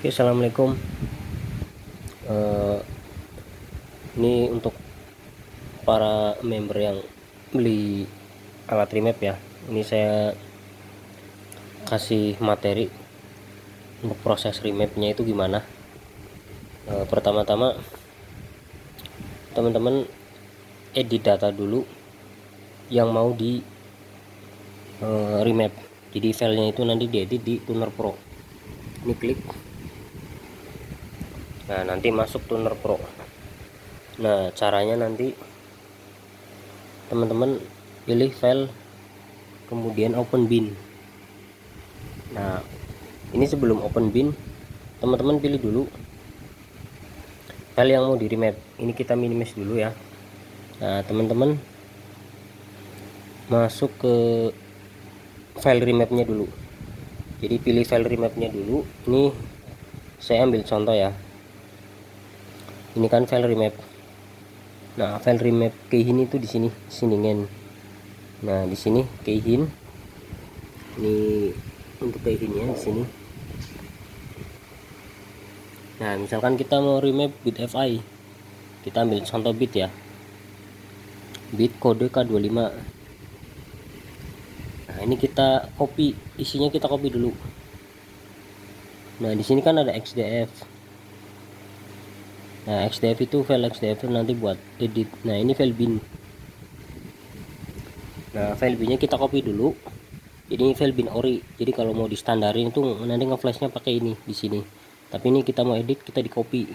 Oke, assalamualaikum. Eh, ini untuk para member yang beli alat remap ya. Ini saya kasih materi untuk proses remapnya itu gimana. Pertama-tama teman-teman edit data dulu yang mau di remap. Jadi filenya itu nanti diedit di Tuner Pro. Ini klik. Nah, nanti masuk Tuner Pro. Nah, caranya nanti teman-teman pilih file, kemudian open bin. Nah, ini sebelum open bin, teman-teman pilih dulu file yang mau di remap. Ini kita minimize dulu ya. Nah, teman-teman masuk ke file remapnya dulu. Jadi pilih file remapnya dulu. Ini saya ambil contoh ya. Ini kan file remap. Nah, file remap keyhin itu di sini, sindingen. Nah, di sini keyhin. Ini untuk keyhinnya di sini. Nah, misalkan kita mau remap bit FI, kita ambil contoh bit ya, bit kode K25. Nah, ini kita copy, isinya kita copy dulu. Nah, di sini kan ada XDF. Nah, XDF itu file XDF nanti buat edit. Nah, ini file bin. Nah, file binnya kita copy dulu. Jadi ini file bin ori. Jadi kalau mau di standarin itu nanti ngeflashnya pakai ini di sini. Tapi ini kita mau edit, kita di copy.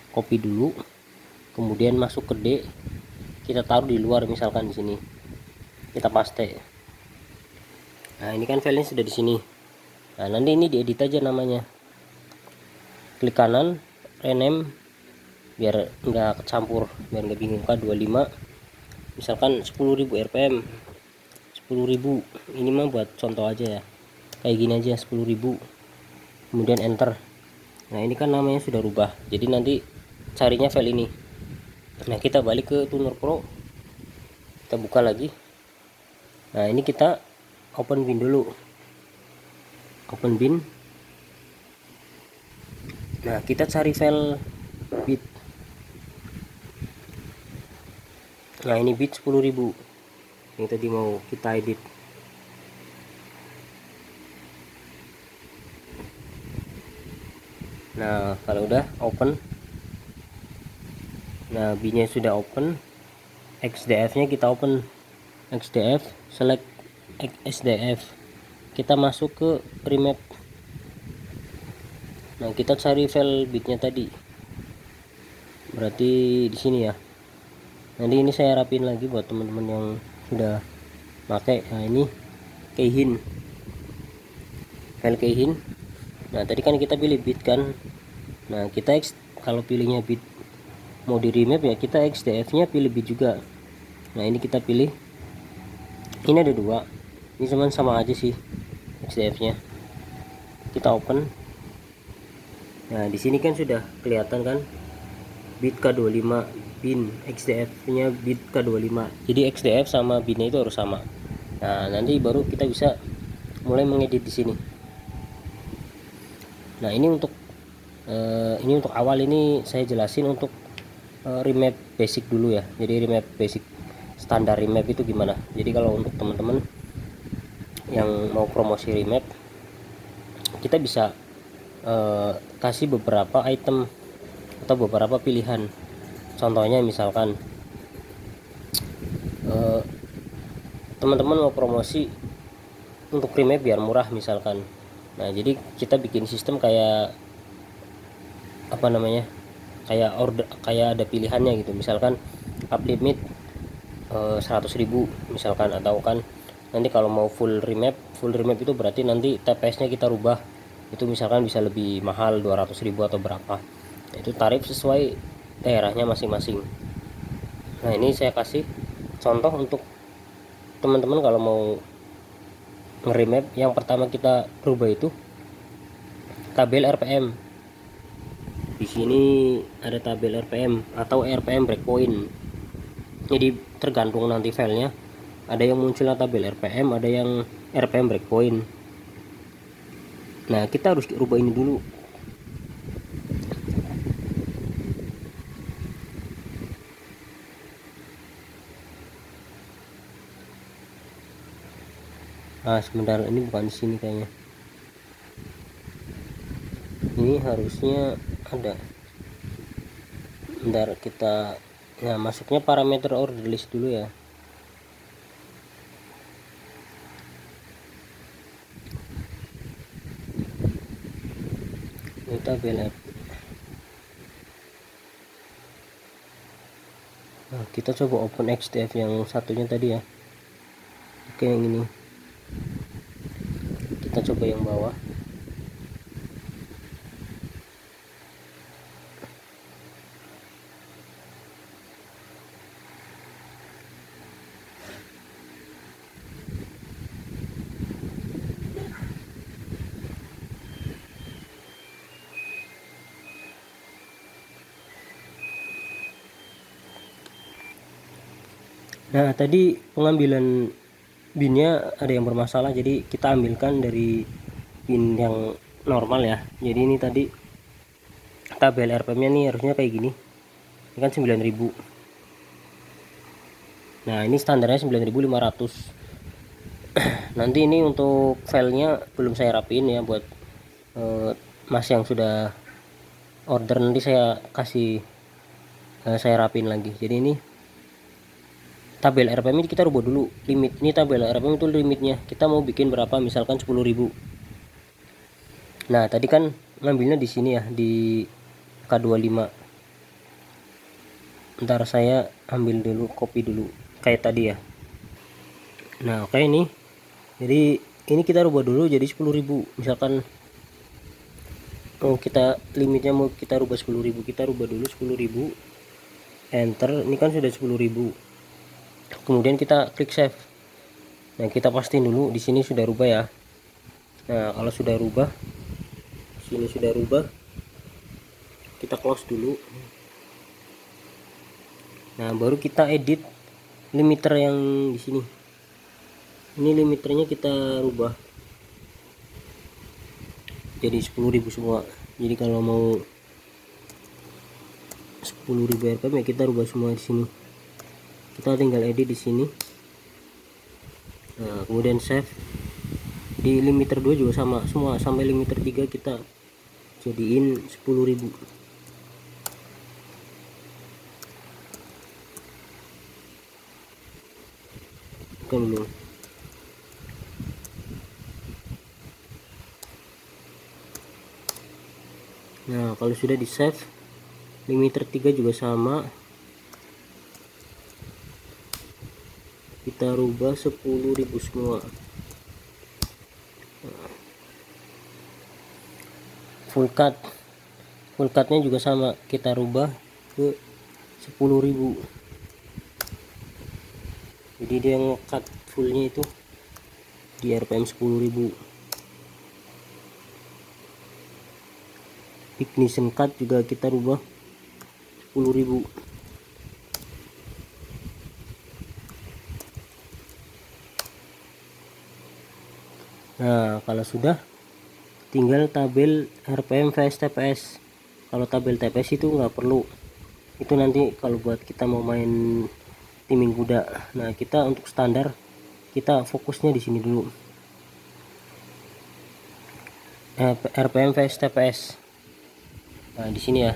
Copy dulu. Kemudian masuk ke D. Kita taruh di luar misalkan di sini. Kita paste. Nah, ini kan filenya sudah di sini. Nah, nanti ini diedit aja namanya. Klik kanan, rename biar nggak kecampur, biar nggak bingung. K25 misalkan 10.000 rpm, 10.000. Ini mah buat contoh aja ya, kayak gini aja 10.000. Kemudian enter. Nah, ini kan namanya sudah rubah, jadi nanti carinya file ini. Nah, kita balik ke Tuner Pro, kita buka lagi. Nah, ini kita open bin dulu, open bin. Nah, kita cari file bit. Nah, ini bit 10.000 yang tadi mau kita edit. Nah, kalau udah open, nah binnya sudah open, XDF nya kita open, XDF, select XDF, kita masuk ke remap. Nah, kita cari file bitnya tadi, berarti di sini ya. Nanti ini saya rapin lagi buat teman-teman yang sudah pakai. Nah, ini keyhin, file keyhin. Nah, tadi kan kita pilih bit kan. Nah, kita kalau pilihnya bit mau di remap ya, kita XDF nya pilih bit juga. Nah, ini kita pilih, ini ada dua, ini cuman sama aja sih XDF nya. Kita open. Nah, di sini kan sudah kelihatan kan bit K25 bin, XDF nya bit K25. Jadi XDF sama binnya itu harus sama. Nah, nanti baru kita bisa mulai mengedit di sini. Nah, ini untuk awal ini saya jelasin untuk remap basic dulu ya. Jadi remap basic standar remap itu gimana. Jadi kalau untuk teman-teman yang mau promosi remap, kita bisa kasih beberapa item atau beberapa pilihan. Contohnya misalkan teman-teman mau promosi untuk remap biar murah misalkan. Nah, jadi kita bikin sistem kayak apa namanya, kayak order, kayak ada pilihannya gitu. Misalkan up limit 100.000 misalkan, atau kan nanti kalau mau full remap itu berarti nanti TPS nya kita rubah, itu misalkan bisa lebih mahal 200.000 atau berapa. Nah, itu tarif sesuai daerahnya masing-masing. Nah, ini saya kasih contoh untuk teman-teman kalau mau nge-remap. Yang pertama kita rubah itu tabel RPM. Di sini ada tabel RPM atau RPM breakpoint. Jadi tergantung nanti filenya, ada yang munculnya tabel RPM, ada yang RPM breakpoint. Nah, kita harus rubah ini dulu. Sebentar, ini bukan di sini kayaknya. Ini harusnya ada. Bentar, kita masuknya parameter order list dulu ya. Ini tabel app. Kita coba open XDF yang satunya tadi ya. Oke, yang ini kita coba yang bawah. Nah, tadi pengambilan binnya ada yang bermasalah, jadi kita ambilkan dari bin yang normal ya. Jadi ini tadi tabel RPM nya nih harusnya kayak gini. Ini kan 9000. Nah, ini standarnya 9500. Nanti ini untuk filenya belum saya rapiin ya, buat mas yang sudah order nanti saya kasih, saya rapiin lagi. Jadi ini tabel RPM ini kita rubah dulu limit. Ini tabel RPM itu limitnya, kita mau bikin berapa, misalkan 10.000. Nah, tadi kan ngambilnya di sini ya, di K25. Ntar saya ambil dulu, copy dulu kayak tadi ya. Nah, oke, ini jadi ini kita rubah dulu jadi 10.000. Misalkan kita limitnya mau kita rubah 10.000, kita rubah dulu 10.000, enter. Ini kan sudah 10.000. Kemudian kita klik save. Nah, kita pastiin dulu di sini sudah rubah ya. Nah, kalau sudah rubah, sini sudah rubah, kita close dulu. Nah, baru kita edit limiter yang di sini. Ini limiternya kita rubah jadi 10.000 semua. Jadi kalau mau 10.000 RPM ya kita rubah semua di sini. Kita tinggal edit di sini. Nah, kemudian save. Di limiter 2 juga sama semua, sampai limiter 3 kita jadiin 10.000. Bukan dulu. Nah, kalau sudah di save, limiter 3 juga sama, kita rubah 10.000 semua. Full cutnya juga sama, kita rubah ke 10.000. Jadi dia nge-cut fullnya itu di RPM 10.000. Ignition cut juga kita rubah 10.000. Nah, kalau sudah, tinggal tabel RPM vs TPS. Kalau tabel TPS itu nggak perlu, itu nanti kalau buat kita mau main timing kuda. Nah, kita untuk standar kita fokusnya di sini dulu, RPM vs TPS. Nah, di sini ya,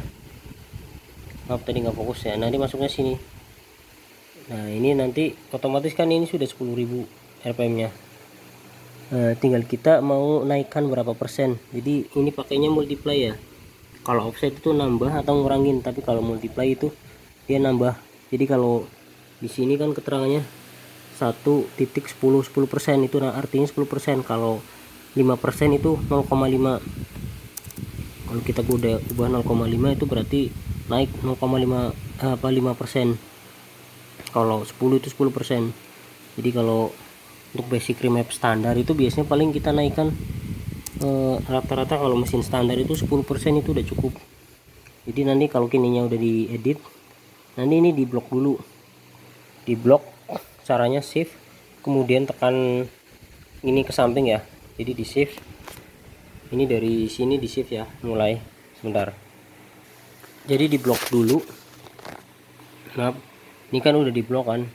maaf tadi nggak fokus ya. Nanti masuknya sini. Nah, ini nanti otomatis kan ini sudah 10.000 RPM nya. Tinggal kita mau naikkan berapa persen. Jadi ini pakainya multiply ya. Kalau offset itu nambah atau ngurangin, tapi kalau multiply itu dia nambah. Jadi kalau di sini kan keterangannya 1.10% itu artinya 10%. Kalau 5% itu 0,5. Kalau kita udah ubah 0,5 itu berarti naik 0,5 5%. Kalau 10 itu 10%. Jadi kalau untuk basic remap standar itu biasanya paling kita naikkan rata-rata kalau mesin standar itu 10% itu udah cukup. Jadi nanti kalau kininya udah diedit, nanti ini diblok dulu. Diblok caranya shift, kemudian tekan ini ke samping ya. Jadi di shift. Ini dari sini di shift ya, mulai sebentar. Jadi diblok dulu. Nah, ini kan udah diblok kan.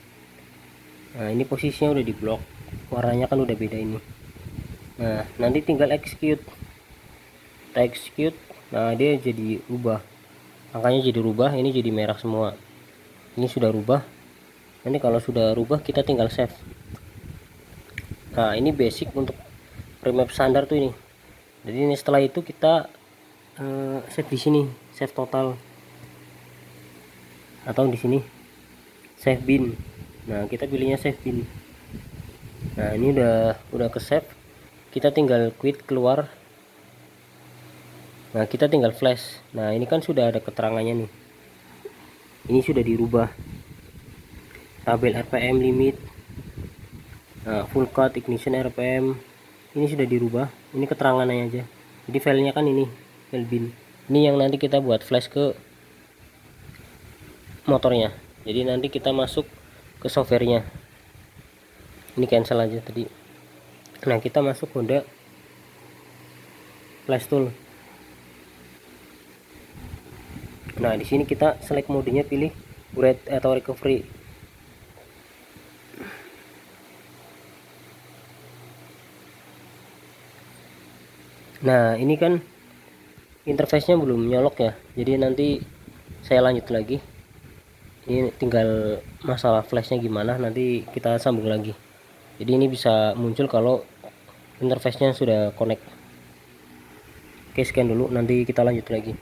Nah, ini posisinya udah diblok. warnanya kan udah beda ini. Nah nanti tinggal execute, kita execute. Nah dia jadi rubah, angkanya jadi rubah, ini jadi merah semua, ini sudah rubah. Nanti kalau sudah rubah kita tinggal save. Nah ini basic untuk remap standar tuh ini. Jadi ini setelah itu kita save di sini, save total, atau di sini save bin. Nah kita pilihnya save bin. Nah ini udah ke save, kita tinggal quit keluar. Nah kita tinggal flash. Nah ini kan sudah ada keterangannya nih, ini sudah dirubah, tabel RPM limit, nah, full cut ignition RPM ini sudah dirubah. Ini keterangannya aja, jadi filenya kan ini file bin. Ini yang nanti kita buat flash ke motornya. Jadi nanti kita masuk ke softwarenya, ini cancel aja tadi. Nah kita masuk mode flash tool. Nah di sini kita select modenya, pilih red atau recovery. Nah ini kan interface-nya belum nyolok ya, jadi nanti saya lanjut lagi. Ini tinggal masalah flashnya gimana, nanti kita sambung lagi. Jadi ini bisa muncul kalau interface-nya sudah connect. Oke, sekian dulu, nanti kita lanjut lagi.